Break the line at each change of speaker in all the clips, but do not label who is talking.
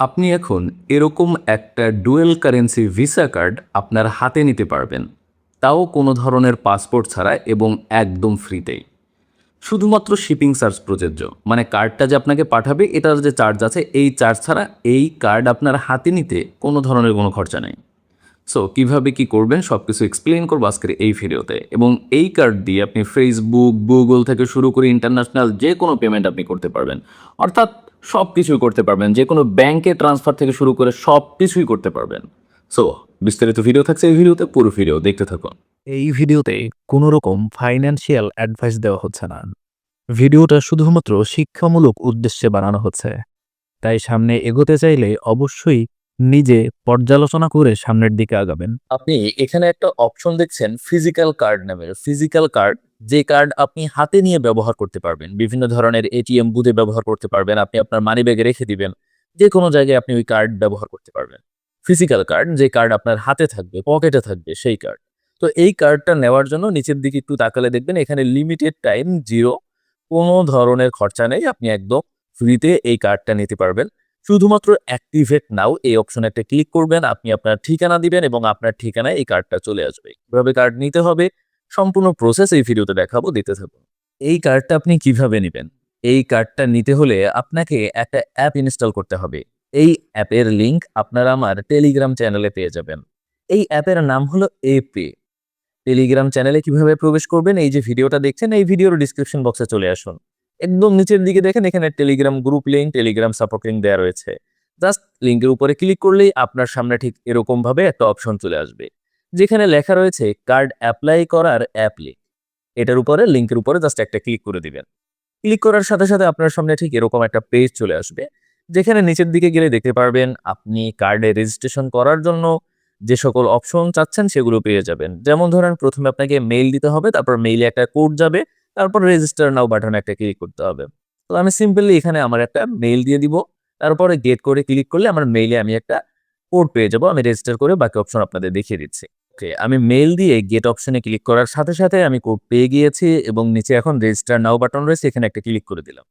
আপনি এখন এরকম একটা ডুয়েল কারেন্সি ভিসা কার্ড আপনার হাতে নিতে পারবেন, তাও কোনো ধরনের পাসপোর্ট ছাড়া এবং একদম ফ্রিতেই। শুধুমাত্র শিপিং চার্জ প্রযোজ্য, মানে কার্ডটা যে আপনাকে পাঠাবে এটার যে চার্জ আছে এই চার্জ ছাড়া এই কার্ড আপনার হাতে নিতে কোনো ধরনের কোনো খরচা নেই। সো কিভাবে কি করবেন সব কিছু এক্সপ্লেন করবো আজকের এই ভিডিওতে, এবং এই কার্ড দিয়ে আপনি ফেসবুক, গুগল থেকে শুরু করে ইন্টারন্যাশনাল যে কোনো পেমেন্ট আপনি করতে পারবেন। অর্থাৎ সব কিছুই করতে পারবেন, যে কোনো ব্যাংকে ট্রান্সফার থেকে শুরু করে সব কিছুই করতে পারবেন। সো বিস্তারিত ভিডিও থাকছে এই ভিডিওতে, পুরো ভিডিও দেখতে থাকুন।
এই ভিডিওতে কোনো রকম ফাইন্যান্সিয়াল অ্যাডভাইস দেওয়া হচ্ছে না। ভিডিওটা শুধুমাত্র শিক্ষামূলক উদ্দেশ্যে বানানো হচ্ছে। তাই সামনে এগোতে চাইলে অবশ্যই নিজে পর্যালোচনা করে সামনের দিকে আগাবেন।
আপনি এখানে একটা অপশন দেখছেন ফিজিক্যাল কার্ড নামের। ফিজিক্যাল কার্ড, যে কার্ড আপনি হাতে নিয়ে ব্যবহার করতে পারবেন, বিভিন্ন ধরনের এটিএম বুথে ব্যবহার করতে পারবেন, আপনি আপনার মানি ব্যাগে রেখে দিবেন, যে কোনো জায়গায় আপনি ওই কার্ড ব্যবহার করতে পারবেন। ফিজিক্যাল কার্ড, যে কার্ড আপনার হাতে থাকবে, পকেটে থাকবে, সেই কার্ড। তো এই কার্ডটা নেওয়ার জন্য নিচের দিকে একটু তাকালে দেখবেন এখানে লিমিটেড টাইম, জিরো, কোনো ধরনের খরচা নেই, আপনি একদম ফ্রিতে এই কার্ডটা নিতে পারবেন। শুধুমাত্র অ্যাক্টিভেট নাও এই অপশনে একটা ক্লিক করবেন, আপনি আপনার ঠিকানা দিবেন এবং আপনার ঠিকানায় এই কার্ডটা চলে আসবে। কিভাবে কার্ড নিতে হবে সম্পূর্ণ প্রসেস এই ভিডিওতে দেখাবো, দিতে থাকুন। এই কার্ডটা আপনি কিভাবে নেবেন? এই কার্ডটা নিতে হলে আপনাকে একটা অ্যাপ ইনস্টল করতে হবে। এই অ্যাপের লিংক আপনারা আমার টেলিগ্রাম চ্যানেলে পেয়ে যাবেন। এই অ্যাপের নাম হলো এপে। টেলিগ্রাম চ্যানেলে কিভাবে প্রবেশ করবেন, এই যে ভিডিওটা দেখছেন এই ভিডিওর ডিসক্রিপশন বক্সে চলে আসুন। একদম নিচের দিকে দেখেন এখানে Telegram group link, Telegram support link দেওয়া রয়েছে। জাস্ট লিঙ্কের উপরে ক্লিক করলেই আপনার সামনে ঠিক এরকম ভাবে একটা অপশন চলে আসবে, যেখানে লেখা রয়েছে কার্ড অ্যাপ্লাই করার অ্যাপ লিঙ্ক। এটার উপরে লিঙ্কের উপরে জাস্ট একটা ক্লিক করে দিবেন। ক্লিক করার সাথে সাথে আপনার সামনে ঠিক এরকম একটা পেজ চলে আসবে, যেখানে নিচের দিকে গেলে দেখতে পারবেন আপনি কার্ডে রেজিস্ট্রেশন করার জন্য যে সকল অপশন চাচ্ছেন সেগুলো পেয়ে যাবেন। যেমন ধরেন প্রথমে আপনাকে মেইল দিতে হবে, তারপর মেইলে একটা কোড যাবে, তারপর রেজিস্টার নাও বাটনে একটা ক্লিক করতে হবে। তো আমি সিম্পলি এখানে আমার একটা মেইল দিয়ে দিব, তারপরে গেট করে ক্লিক করলে আমার মেইলে আমি একটা কোড পেয়ে যাব। আমি রেজিস্টার করে বাকি অপশন আপনাদের দেখিয়ে দিচ্ছি। ওকে, আমি মেইল দিয়ে গেট অপশনে ক্লিক করার সাথে সাথে আমি কোড পেয়ে গিয়েছি এবং নিচে এখন রেজিস্টার নাও বাটন রয়েছে, এখানে একটা ক্লিক করে দিলাম।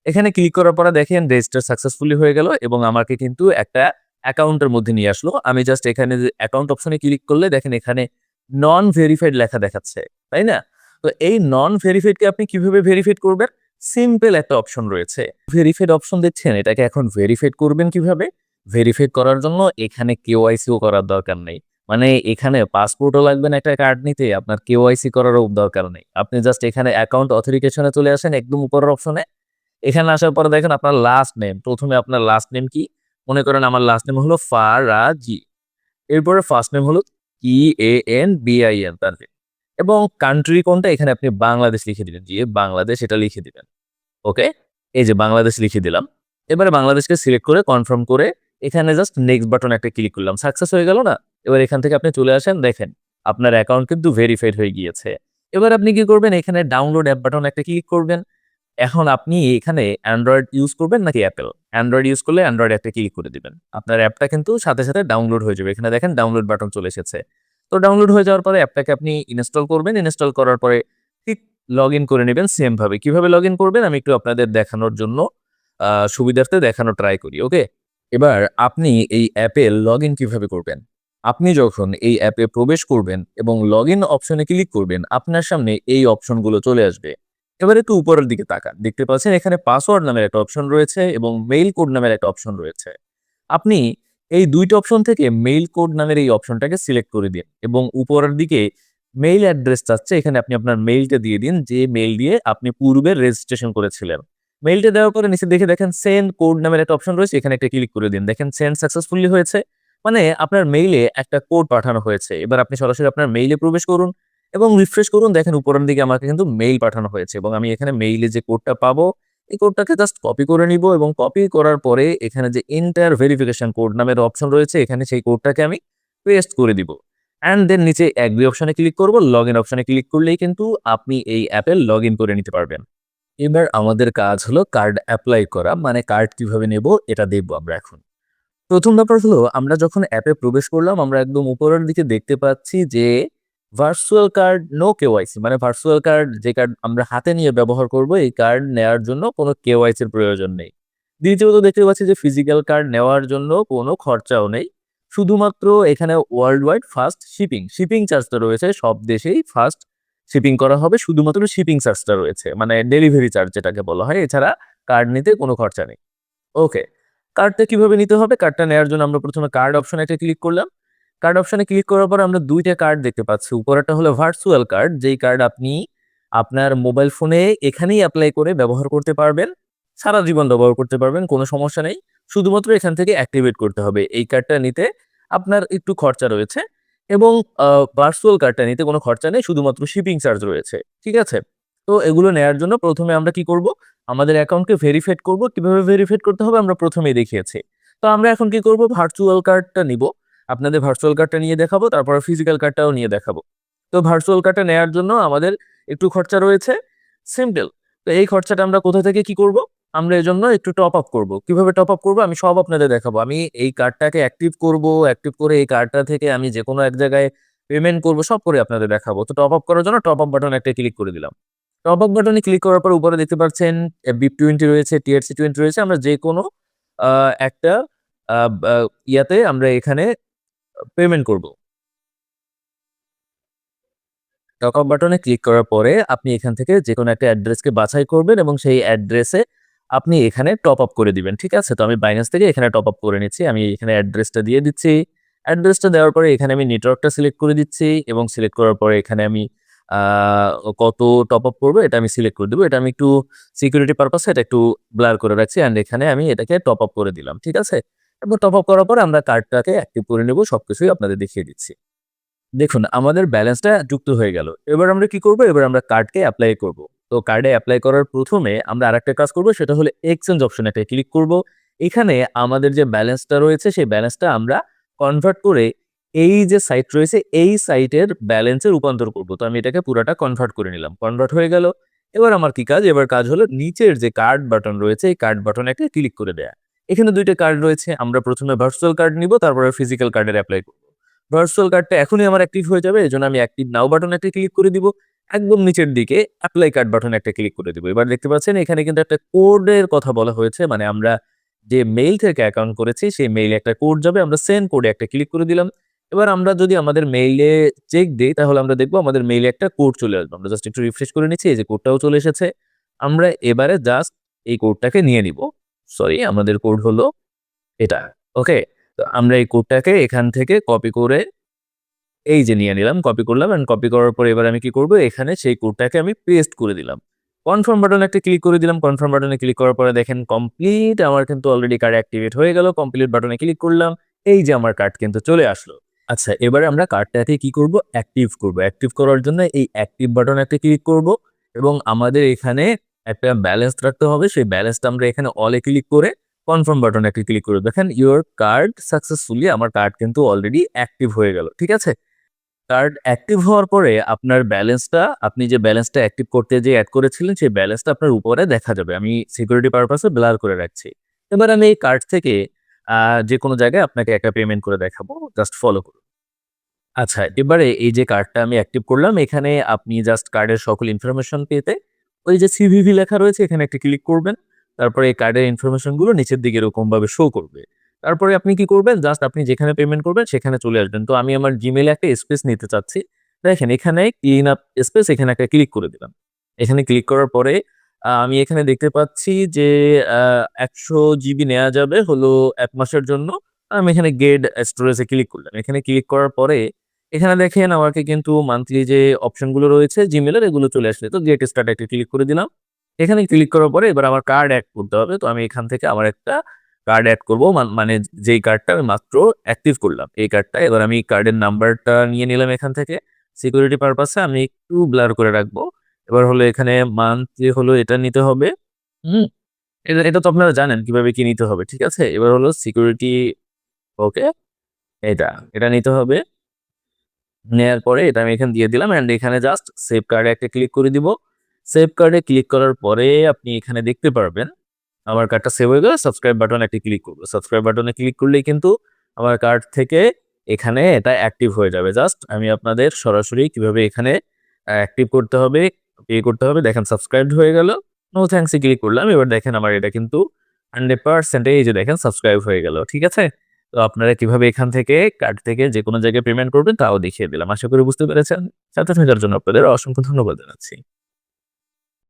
এখানে ক্লিক করার পরে দেখেন রেজিস্টার সাকসেসফুলি হয়ে গেল এবং আমাকে কিন্তু একটা অ্যাকাউন্টের মধ্যে নিয়ে আসলো। আমি জাস্ট এখানে যে অ্যাকাউন্ট অপশনে ক্লিক করলে দেখেন এখানে নন ভেরিফাইড লেখা দেখাচ্ছে, তাই না? তো এই নন ভেরিফাইড কে আপনি কিভাবে ভেরিফাইড করবেন? সিম্পল একটা অপশন রয়েছে। ভেরিফাইড অপশন দেখছেন, এটাকে এখন ভেরিফাইড করবেন কিভাবে? ভেরিফাইড করার জন্য এখানে কেওয়াইসি ও করার দরকার নেই। মানে এখানে পাসপোর্টও লাগবে না একটা কার্ড নিতে, আপনার কেওয়াইসি করারও দরকার নেই। আপনি জাস্ট এখানে অ্যাকাউন্ট অথেন্টিকেশনে চলে আসেন একদম উপরের অপশনে। এখানে আসার পরে দেখেন আপনার লাস্ট নেম। ১ম এ আপনার লাস্ট নেম কি? মনে করেন আমার লাস্ট নেম হলো ফারাজি। এরপরে ফার্স্ট নেম হলো EANBIN তানভীর। এবং কান্ট্রি কোনটা এখানে আপনি বাংলাদেশ লিখে দিবেন। জি, বাংলাদেশ এটা লিখে দিবেন। ওকে? এই যে বাংলাদেশ লিখে দিলাম। এবারে বাংলাদেশকে সিলেক্ট করে কনফার্ম করে এখানে জাস্ট নেক্সট বাটনে একটা ক্লিক করলাম। সাকসেস হয়ে গেল না? এবার এখান থেকে আপনি চলে আসেন, দেখেন আপনার অ্যাকাউন্ট কিন্তু ভেরিফাইড হয়ে গিয়েছে। এবার আপনি কি করবেন? এখানে ডাউনলোড অ্যাপ বাটনে একটা ক্লিক করবেন। এখন আপনি এখানে অ্যান্ড্রয়েড ইউজ করবেন নাকি অ্যাপেল? অ্যান্ড্রয়েড ইউজ করলে অ্যান্ড্রয়েড অ্যাপে ক্লিক করে দিবেন। আপনার অ্যাপটা কিন্তু সাথে সাথে ডাউনলোড হয়ে যাবে। এখানে দেখেন ডাউনলোড বাটন চলে এসেছে। তো ডাউনলোড হয়ে যাওয়ার পরে অ্যাপটাকে আপনি ইনস্টল করবেন। ইনস্টল করার পরে ঠিক লগইন করে নিবেন সেম ভাবে। কিভাবে লগইন করবেন আমি একটু আপনাদের দেখানোর জন্য সুবিধার্থে দেখানো ট্রাই করি। ওকে? এবার আপনি এই অ্যাপে লগইন কিভাবে করবেন? আপনি যখন এই অ্যাপে প্রবেশ করবেন এবং লগইন অপশনে ক্লিক করবেন, আপনার সামনে এই অপশনগুলো চলে আসবে। এবার একটু উপরের দিকে তাকান। দেখতে পাচ্ছেন এখানে পাসওয়ার্ড নামের একটা অপশন রয়েছে এবং মেইল কোড নামের একটা অপশন রয়েছে। আপনি এই ২ টা অপশন থেকে মেইল কোড নামের এই অপশনটাকে সিলেক্ট করে দিন এবং উপরের দিকে মেইল অ্যাড্রেস চাচ্ছে, এখানে আপনি আপনার মেইলটা দিয়ে দিন, যে মেইল দিয়ে আপনি পূর্বে রেজিস্ট্রেশন করেছিলেন। মেইলটা দেওয়ার পরে নিচে দেখেন সেন্ড কোড নামের একটা অপশন রয়েছে, এখানে একটা ক্লিক করে দিন। দেখেন সেন্ড সাকসেসফুলি হয়েছে। মানে আপনার মেইলে একটা কোড পাঠানো হয়েছে। এবার আপনি সরাসরি আপনার মেইলে প্রবেশ করুন এবং রিফ্রেশ করুন। দেখেন উপরের দিকে আমাকে কিন্তু মেইল পাঠানো হয়েছে এবং আমি এখানে মেইলে যে কোডটা পাবো, এই কোডটাকে জাস্ট কপি করে নিব এবং কপি করার পরে এখানে যে এন্টার ভেরিফিকেশন কোড নামের অপশন রয়েছে, এখানে সেই কোডটাকে আমি পেস্ট করে দিব। অ্যান্ড দেন নিচে এগ্রি অপশনে ক্লিক করব। লগইন অপশনে ক্লিক করলেই কিন্তু আপনি এই অ্যাপে লগইন করে নিতে পারবেন। এবার আমাদের কাজ হলো কার্ড এপ্লাই করা, মানে কার্ড কিভাবে নেব এটা দেখব আমরা এখন। ১ম ব্যাপার হলো আমরা যখন অ্যাপে প্রবেশ করলাম, আমরা একদম উপরের দিকে দেখতে পাচ্ছি যে ভার্চুয়াল কার্ড নো কেওয়াইসি, মানে ভার্চুয়াল কার্ড যে কার্ড আমরা হাতে নিয়ে ব্যবহার করব, এই কার্ড নেয়ার জন্য কোনো কেওয়াইসির প্রয়োজন নেই। দ্বিতীয়ত দেখতে পাচ্ছি যে ফিজিক্যাল কার্ড নেওয়ার জন্য কোনো খরচাও নেই। শুধুমাত্র এখানে ওয়ার্ল্ড ওয়াইড ফাস্ট শিপিং চার্জটা রয়েছে, সব দেশেই ফাস্ট শিপিং করা হবে, শুধুমাত্র শিপিং চার্জটা রয়েছে। মানে ডেলিভারি চার্জ যেটাকে বলা হয়। এছাড়া কার্ড নিতে কোনো খরচা নেই। ওকে। কার্ডটা কিভাবে নিতে হবে? কার্ডটা নেওয়ার জন্য আমরা ১ম এ কার্ড অপশনে একটা ক্লিক করলাম। কার্ড অপশনে ক্লিক করার পর আমরা ২ টা কার্ড দেখতে পাচ্ছি। উপরেরটা হলো ভার্চুয়াল কার্ড, যেই কার্ড আপনি আপনার মোবাইল ফোনে এখানেই এপ্লাই করে ব্যবহার করতে পারবেন। সারা জীবন ব্যবহার করতে পারবেন, কোনো সমস্যা নেই। শুধুমাত্র এখান থেকে অ্যাক্টিভেট করতে হবে। এই কার্ডটা নিতে আপনার একটু খরচা রয়েছে এবং ভার্চুয়াল কার্ডটা নিতে কোনো খরচা নেই, শুধুমাত্র শিপিং চার্জ রয়েছে। ঠিক আছে? তো এগুলো নেয়ার জন্য ১ম এ আমরা কি করব? আমাদের অ্যাকাউন্টকে ভেরিফাইড করব। কিভাবে ভেরিফাইড করতে হবে আমরা ১ম এই দেখিয়েছি। তো আমরা এখন কি করব? ভার্চুয়াল কার্ডটা নিব। আপনাদের ভার্চুয়াল কার্ডটা নিয়ে দেখাবো, তারপরে ফিজিক্যাল কার্ডটাও নিয়ে দেখাবো। তো ভার্চুয়াল কার্ডটা নেয়ার জন্য আমাদের একটু খরচা রয়েছে। সিম্পল। তো এই খরচাটা আমরা কোথা থেকে কি করব? আমরা এজন্য একটু টপ আপ করব। কিভাবে টপ আপ করব? আমি সব আপনাদের দেখাবো। আমি এই কার্ডটাকে অ্যাক্টিভ করব, অ্যাক্টিভ করে এই কার্ডটা থেকে আমি যেকোনো এক জায়গায় পেমেন্ট করব, সব করে আপনাদের দেখাবো। তো টপ আপ করার জন্য টপ আপ বাটনে একটা ক্লিক করে দিলাম। টপ আপ বাটনে ক্লিক করার পর উপরে দেখতে পাচ্ছেন BIP20 রয়েছে, TRC20 রয়েছে। আমরা যেকোনো আ একটা আ বা ইয়াতে আমরা এখানে পেমেন্ট করব। টপ আপ বাটনে ক্লিক করার পরে আপনি এখান থেকে যেকোনো একটা অ্যাড্রেসকে বাছাই করবেন এবং সেই অ্যাড্রেসে আপনি এখানে টপ আপ করে দিবেন। ঠিক আছে? তো আমি বাইন্যান্স থেকে এখানে টপ আপ করে নিচ্ছি। আমি এখানে অ্যাড্রেসটা দিয়ে দিচ্ছি। অ্যাড্রেসটা দেওয়ার পরে এখানে আমি নেটওয়ার্কটা সিলেক্ট করে দিচ্ছি এবং সিলেক্ট করার পরে এখানে আমি আ কত টপ আপ করব এটা আমি সিলেক্ট করে দিব। এটা আমি একটু সিকিউরিটি পারপাস এ এটা একটু ব্লার করে রাখছি অ্যান্ড এখানে আমি এটাকে টপ আপ করে দিলাম। ঠিক আছে? এবং টপ আপ করার পর আমরা কার্ডটাকে অ্যাক্টিভ করে নেব। সবকিছুই আপনাদের দেখিয়ে দিচ্ছি। দেখুন আমাদের ব্যালেন্সটা যুক্ত হয়ে গেল। এবার আমরা কি করব? এবার আমরা কার্ডকে এপ্লাই করব। তো কার্ডে এপ্লাই করার ১ম এ আমরা আরেকটা কাজ করব, সেটা হলো এক্সচেঞ্জ অপশনে একটা ক্লিক করব। এখানে আমাদের যে ব্যালেন্সটা রয়েছে সেই ব্যালেন্সটা আমরা কনভার্ট করে এই যে সাইট রয়েছে এই সাইটের ব্যালেন্সে রূপান্তর করব। তো আমি এটাকে পুরাটা কনভার্ট করে নিলাম। কনভার্ট হয়ে গেল। এবার আমার কি কাজ? এবার কাজ হলো নিচের যে কার্ড বাটন রয়েছে এই কার্ড বাটনে একটা ক্লিক করে দেয়া। এখানে ২ টা কার্ড রয়েছে। আমরা ১ম এ ভার্চুয়াল কার্ড নিব, তারপরে ফিজিক্যাল কার্ডের এপ্লাই করব। ভার্চুয়াল কার্ডটা এখনই আমার অ্যাক্টিভ হয়ে যাবে। এজন্য আমি অ্যাক্টিভ নাও বাটনে একটা ক্লিক করে দিব। একদম নিচের দিকে এপ্লাই কার্ড বাটনে একটা ক্লিক করে দিব। এবার দেখতে পাচ্ছেন এখানে কিন্তু একটা কোডের কথা বলা হয়েছে। মানে আমরা যে মেইল থেকে অ্যাকাউন্ট করেছি সেই মেইলে একটা কোড যাবে। আমরা সেন্ড কোডে একটা ক্লিক করে দিলাম। এবার আমরা যদি আমাদের মেইলে চেক দেই তাহলে আমরা দেখব আমাদের মেইলে একটা কোড চলে আসবে। আমরা জাস্ট একটু রিফ্রেশ করে নিচ্ছি। এই যে কোডটাও চলে এসেছে। আমরা এবারে জাস্ট এই কোডটাকে নিয়ে নিব। সরি আমাদের কোড হলো এটা। ওকে? তো আমরা এই কোডটাকে এখান থেকে কপি করে এই যে নিয়ে নিলাম, কপি করলাম অ্যান্ড কপি করার পরে এবার আমি কি করব? এখানে সেই কোডটাকে আমি পেস্ট করে দিলাম। কনফার্ম বাটনে একটা ক্লিক করে দিলাম। কনফার্ম বাটনে ক্লিক করার পরে দেখেন কমপ্লিট আমার কিন্তু অলরেডি কার্ড অ্যাক্টিভেট হয়ে গেল। কমপ্লিট বাটনে ক্লিক করলাম। এই যে আমার কার্ড কিন্তু চলে আসলো। আচ্ছা এবারে আমরা কার্ডটাকে কি করব? অ্যাক্টিভ করব। অ্যাক্টিভ করার জন্য এই অ্যাক্টিভ বাটনে একটা ক্লিক করব এবং আমাদের এখানে একটা ব্যালেন্স রাখতে হবে। সেই ব্যালেন্সটা আমরা এখানে অল এ ক্লিক করে কনফার্ম বাটনে একটা ক্লিক করে দেখেন ইউর কার্ড সাকসেসফুলি আমার কার্ড কিন্তু অলরেডি অ্যাক্টিভ হয়ে গেল। ঠিক আছে? কার্ড অ্যাক্টিভ হওয়ার পরে আপনার ব্যালেন্সটা আপনি যে ব্যালেন্সটা অ্যাক্টিভ করতে যে এড করেছিলেন সেই ব্যালেন্সটা আপনার উপরে দেখা যাবে। আমি সিকিউরিটি পারপাস এ ব্লার করে রাখছি। এবার আমি এই কার্ড থেকে যেকোনো জায়গায় আপনাকে একটা পেমেন্ট করে দেখাবো। জাস্ট ফলো করুন। আচ্ছা, এবারে এই যে কার্ডটা আমি অ্যাক্টিভ করলাম, এখানে আপনি জাস্ট কার্ডের সকল ইনফরমেশন পেতে ওই যে সিভিভি লেখা রয়েছে এখানে একটা ক্লিক করবেন। তারপরে এই কার্ডের ইনফরমেশন গুলো নিচের দিকে এরকমভাবে শো করবে। তারপরে আপনি কি করবেন? জাস্ট আপনি যেখানে পেমেন্ট করবেন সেখানে চলে আসবেন। তো আমি আমার Gmail এ একটা স্পেস নিতে চাচ্ছি। দেখেন এখানে ক্লিন আপ স্পেস এখানে একটা ক্লিক করে দিলাম। এখানে ক্লিক করার পরে আমি এখানে দেখতে পাচ্ছি যে আ ১০০ জিবি নেয়া যাবে হলো ১ মাসের জন্য। আমি এখানে গেট স্টোরেজ এ ক্লিক করলাম। এখানে ক্লিক করার পরে এখানে দেখেন আমাকে কিন্তু মান্থলি যে অপশন গুলো রয়েছে Gmail এর এগুলো চলে আসছে। তো গেট স্টার্ট একটা ক্লিক করে দিলাম। এখানে ক্লিক করার পরে এবার আমার কার্ড এড করতে হবে। তো আমি এখান থেকে আমার একটা কার্ড এড করব। মানে যেই কার্ডটা আমি মাত্র অ্যাক্টিভ করলাম। এই কার্ডটা এবার আমি কার্ডের নাম্বারটা নিয়ে নিলাম এখান থেকে। সিকিউরিটি পারপাস এ আমি একটু ব্লার করে রাখবো। এবার হলো এখানে মান্থলি হলো এটা নিতে হবে। হুম? এটা তো আপনারা জানেন কিভাবে কি নিতে হবে। ঠিক আছে? এবার হলো সিকিউরিটি ওকে এটা নিতে হবে। নেয়ার পরে এটা আমি এখানে দিয়ে দিলাম অ্যান্ড এখানে জাস্ট সেভ কার্ডে একটা ক্লিক করে দিব। সেভ কার্ডে ক্লিক করার পরে আপনি এখানে দেখতে পারবেন আমার কার্ডটা সেভ হয়ে গেলে সাবস্ক্রাইব বাটনে একটা ক্লিক করব। সাবস্ক্রাইব বাটনে ক্লিক করলেই কিন্তু আমার কার্ড থেকে এখানে এটা অ্যাক্টিভ হয়ে যাবে। জাস্ট আমি আপনাদের সরাসরি কিভাবে এখানে অ্যাক্টিভ করতে হবে, পে করতে হবে দেখেন সাবস্ক্রাইবড হয়ে গেল। নো থ্যাংকস এ ক্লিক করলাম। এবার দেখেন আমার এটা কিন্তু 100% এই যে দেখেন সাবস্ক্রাইব হয়ে গেল। ঠিক আছে? তো আপনারা কিভাবে এখান থেকে কার্ড থেকে যেকোনো জায়গায় পেমেন্ট করবেন তাও দেখিয়ে দিলাম। আশা করি বুঝতে পেরেছেন। সাথে থাকার জন্য আপনাদের অসংখ্য ধন্যবাদ জানাচ্ছি।